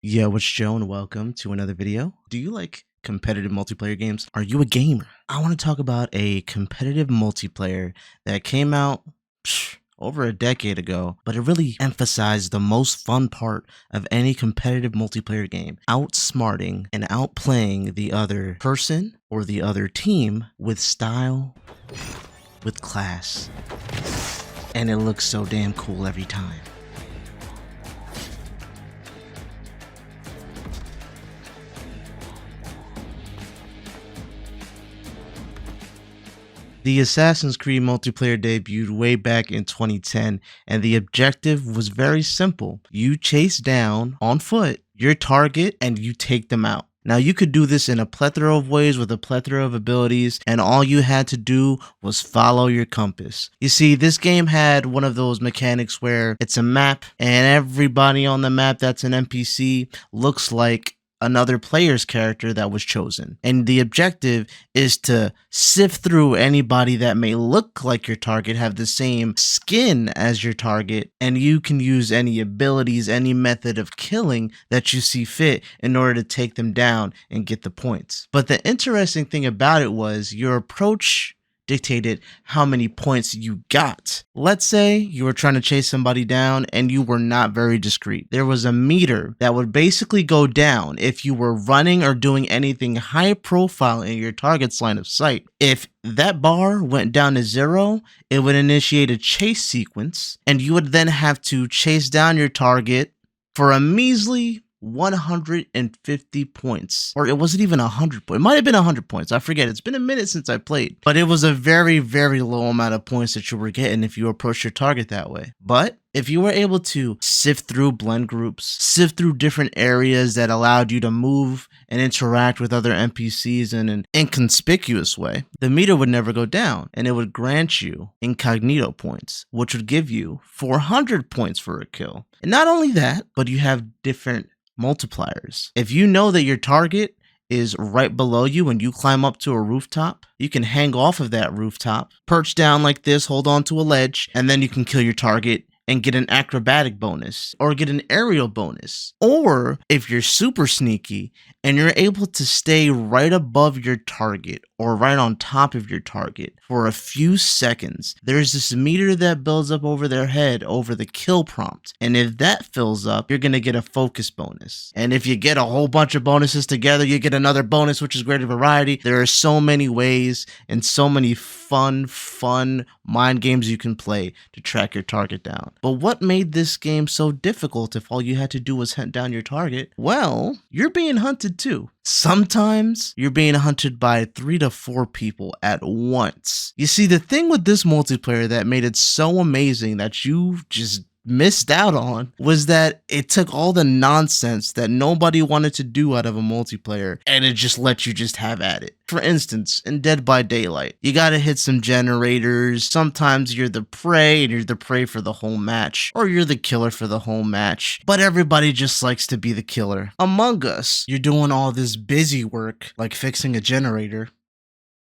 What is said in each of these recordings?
Yo, it's Joe and welcome to another video. Do you like competitive multiplayer games? Are you a gamer? I want to talk about a competitive multiplayer that came out over a decade ago, but it really emphasized the most fun part of any competitive multiplayer game, outsmarting and outplaying the other person or the other team with style, with class, and it looks so damn cool every time. The Assassin's Creed multiplayer debuted way back in 2010, and the objective was very simple. You chase down, on foot, your target and you take them out. Now, you could do this in a plethora of ways with a plethora of abilities, and all you had to do was follow your compass. You see, this game had one of those mechanics where it's a map, and everybody on the map that's an NPC looks like another player's character that was chosen. And the objective is to sift through anybody that may look like your target, have the same skin as your target, and you can use any abilities, any method of killing that you see fit in order to take them down and get the points. But the interesting thing about it was your approach dictated how many points you got. Let's say you were trying to chase somebody down and you were not very discreet. There was a meter that would basically go down if you were running or doing anything high profile in your target's line of sight. If that bar went down to 0, it would initiate a chase sequence, and you would then have to chase down your target for a measly 150 points, or it wasn't even 100 points. It might have been 100 points. I forget. It's been a minute since I played, but it was a very, very low amount of points that you were getting if you approached your target that way. But if you were able to sift through blend groups, sift through different areas that allowed you to move and interact with other NPCs in an inconspicuous way, the meter would never go down, and it would grant you incognito points, which would give you 400 points for a kill. And not only that, but you have different multipliers. If you know that your target is right below you and you climb up to a rooftop, you can hang off of that rooftop, perch down like this, hold on to a ledge, and then you can kill your target and get an acrobatic bonus or get an aerial bonus. Or if you're super sneaky and you're able to stay right above your target or right on top of your target for a few seconds, there's this meter that builds up over their head over the kill prompt. And if that fills up, you're going to get a focus bonus. And if you get a whole bunch of bonuses together, you get another bonus, which is greater variety. There are so many ways and so many fun mind games you can play to track your target down. But what made this game so difficult if all you had to do was hunt down your target? Well, you're being hunted too. Sometimes you're being hunted by 3 to 4 people at once. You see, the thing with this multiplayer that made it so amazing that you just missed out on was that it took all the nonsense that nobody wanted to do out of a multiplayer and it just let you just have at it. For instance, in Dead by Daylight, you gotta hit some generators. Sometimes you're the prey and you're the prey for the whole match, or you're the killer for the whole match, but everybody just likes to be the killer. Among Us, you're doing all this busy work like fixing a generator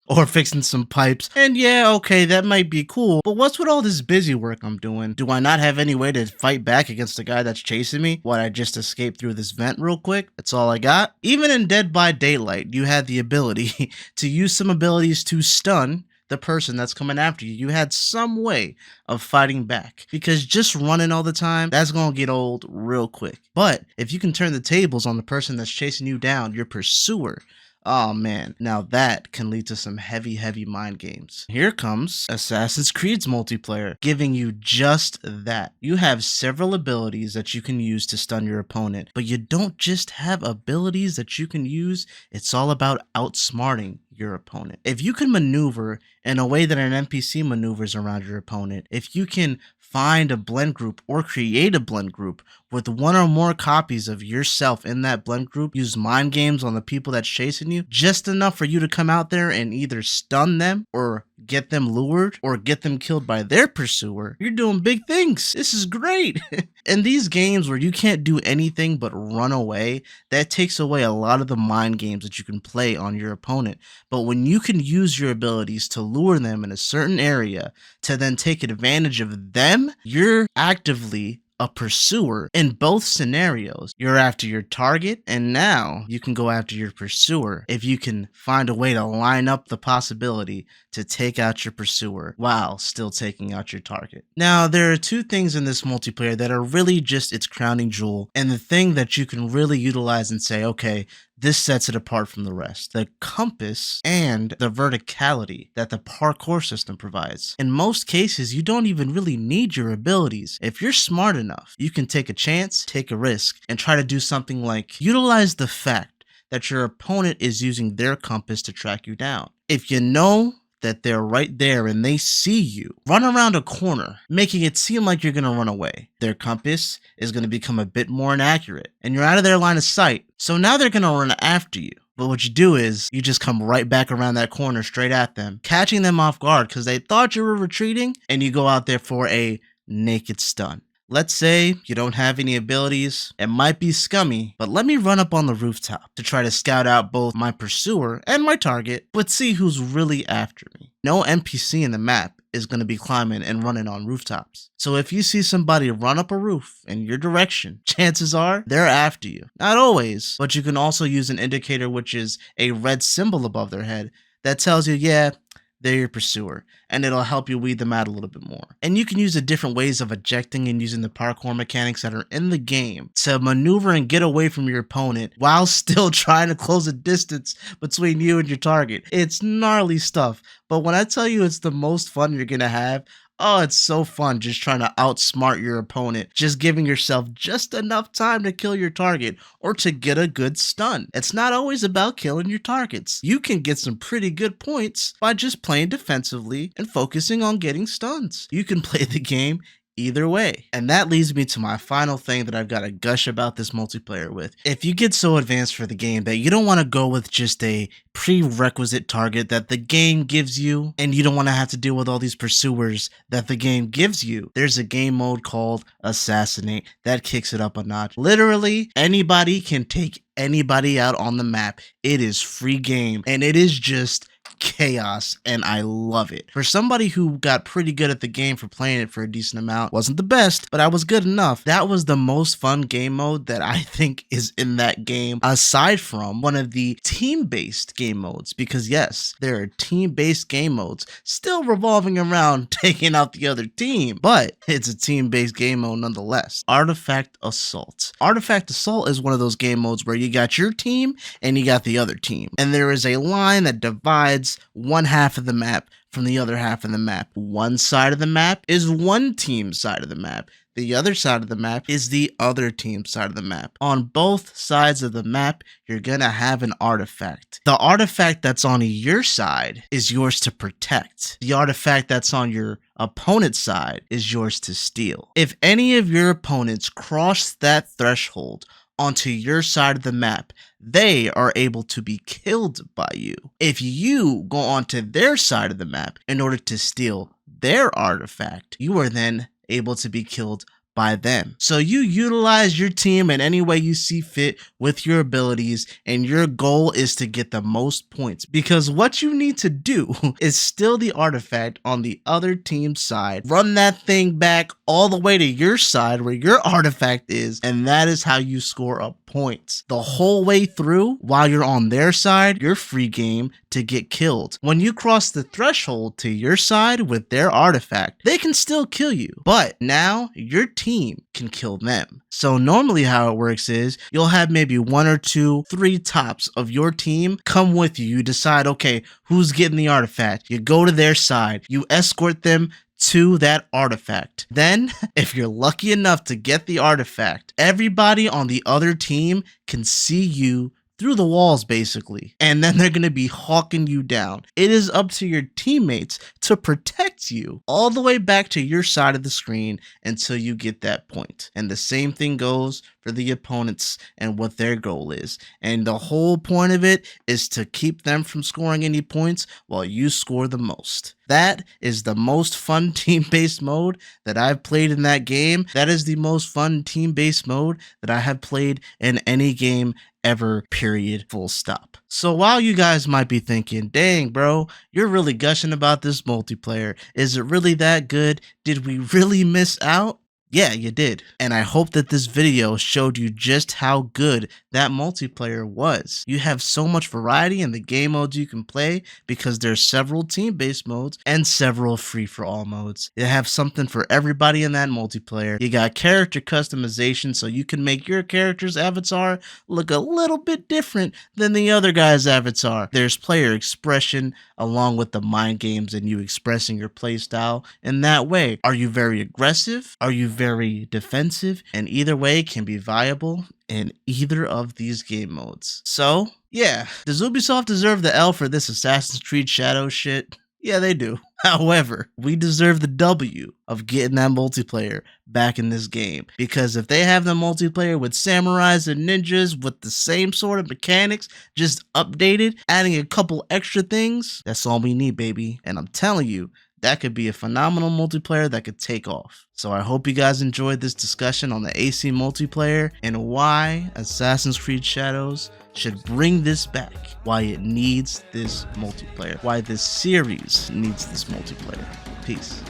or fixing some pipes. And yeah, okay, that might be cool, but what's with all this busy work I'm doing? Do I not have any way to fight back against the guy that's chasing me? What, I just escape through this vent real quick? That's all I got? Even in Dead by Daylight, you had the ability to use some abilities to stun the person that's coming after you. You had some way of fighting back, because just running all the time, that's gonna get old real quick. But if you can turn the tables on the person that's chasing you down, your pursuer, oh man, now that can lead to some heavy mind games. Here comes Assassin's Creed's multiplayer, giving you just that. You have several abilities that you can use to stun your opponent, but you don't just have abilities that you can use, it's all about outsmarting your opponent. If you can maneuver in a way that an NPC maneuvers around your opponent, if you can find a blend group or create a blend group with 1 or more copies of yourself in that blend group, use mind games on the people that's chasing you, just enough for you to come out there and either stun them or get them lured or get them killed by their pursuer, you're doing big things. This is great. In these games where you can't do anything but run away, that takes away a lot of the mind games that you can play on your opponent. But when you can use your abilities to lure them in a certain area to then take advantage of them, you're actively a pursuer in both scenarios. You're after your target, and now you can go after your pursuer if you can find a way to line up the possibility to take out your pursuer while still taking out your target. Now, there are two things in this multiplayer that are really just its crowning jewel, and the thing that you can really utilize and say, okay, this sets it apart from the rest: the compass and the verticality that the parkour system provides. In most cases, you don't even really need your abilities. If you're smart enough, you can take a chance, take a risk, and try to do something like utilize the fact that your opponent is using their compass to track you down. If you know that they're right there and they see you, run around a corner, making it seem like you're going to run away. Their compass is going to become a bit more inaccurate, and you're out of their line of sight. So now they're going to run after you. But what you do is you just come right back around that corner straight at them, catching them off guard because they thought you were retreating, and you go out there for a naked stun. Let's say you don't have any abilities. It might be scummy, but let me run up on the rooftop to try to scout out both my pursuer and my target, but see who's really after me. No NPC in the map is going to be climbing and running on rooftops. So if you see somebody run up a roof in your direction, chances are they're after you. Not always, but you can also use an indicator, which is a red symbol above their head that tells you, yeah, they're your pursuer, and it'll help you weed them out a little bit more. And you can use the different ways of ejecting and using the parkour mechanics that are in the game to maneuver and get away from your opponent while still trying to close a distance between you and your target. It's gnarly stuff, but when I tell you it's the most fun you're gonna have, oh, it's so fun just trying to outsmart your opponent, just giving yourself just enough time to kill your target or to get a good stun. It's not always about killing your targets. You can get some pretty good points by just playing defensively and focusing on getting stuns. You can play the game either way. And that leads me to my final thing that I've got to gush about this multiplayer with. If you get so advanced for the game that you don't want to go with just a prerequisite target that the game gives you, and you don't want to have to deal with all these pursuers that the game gives you, there's a game mode called Assassinate that kicks it up a notch. Literally, anybody can take anybody out on the map. It is free game, and it is just chaos, and I love it. For somebody who got pretty good at the game for playing it for a decent amount, wasn't the best, but I was good enough. That was the most fun game mode that I think is in that game, aside from one of the team-based game modes, because yes, there are team-based game modes still revolving around taking out the other team, but it's a team-based game mode nonetheless. Artifact Assault. Artifact Assault is one of those game modes where you got your team and you got the other team, and there is a line that divides one half of the map from the other half of the map. One side of the map is one team's side of the map. The other side of the map is the other team's side of the map. On both sides of the map, you're gonna have an artifact. The artifact that's on your side is yours to protect. The artifact that's on your opponent's side is yours to steal. If any of your opponents cross that threshold onto your side of the map, they are able to be killed by you. If you go onto their side of the map in order to steal their artifact, you are then able to be killed by them. So you utilize your team in any way you see fit with your abilities, and your goal is to get the most points, because what you need to do is steal the artifact on the other team's side, run that thing back all the way to your side where your artifact is, and that is how you score up points. The whole way through, while you're on their side, you're free game to get killed. When you cross the threshold to your side with their artifact, they can still kill you, but now your team can kill them. So normally how it works is you'll have maybe 1 or 2, 3 tops of your team come with you. You decide, okay, who's getting the artifact? You go to their side, you escort them to that artifact. Then, if you're lucky enough to get the artifact, everybody on the other team can see you through the walls, basically, and then they're going to be hawking you down. It is up to your teammates to protect you all the way back to your side of the screen until you get that point. And the same thing goes for the opponents and what their goal is. And the whole point of it is to keep them from scoring any points while you score the most. That is the most fun team-based mode that I've played in that game. That is the most fun team-based mode that I have played in any game ever, period, full stop. So while you guys might be thinking, dang bro, you're really gushing about this multiplayer, is it really that good? Did we really miss out? Yeah, you did. And I hope that this video showed you just how good that multiplayer was. You have so much variety in the game modes you can play because there's several team-based modes and several free-for-all modes. You have something for everybody in that multiplayer. You got character customization so you can make your character's avatar look a little bit different than the other guy's avatar. There's player expression along with the mind games and you expressing your playstyle in that way. Are you very aggressive? Are you very defensive? And either way can be viable in either of these game modes. So, yeah, does Ubisoft deserve the L for this Assassin's Creed Shadow shit? Yeah, they do. However, we deserve the W of getting that multiplayer back in this game. Because if they have the multiplayer with samurais and ninjas with the same sort of mechanics, just updated, adding a couple extra things, that's all we need, baby. And I'm telling you, that could be a phenomenal multiplayer that could take off. So I hope you guys enjoyed this discussion on the AC multiplayer and why Assassin's Creed Shadows should bring this back, why it needs this multiplayer, why this series needs this multiplayer. Peace.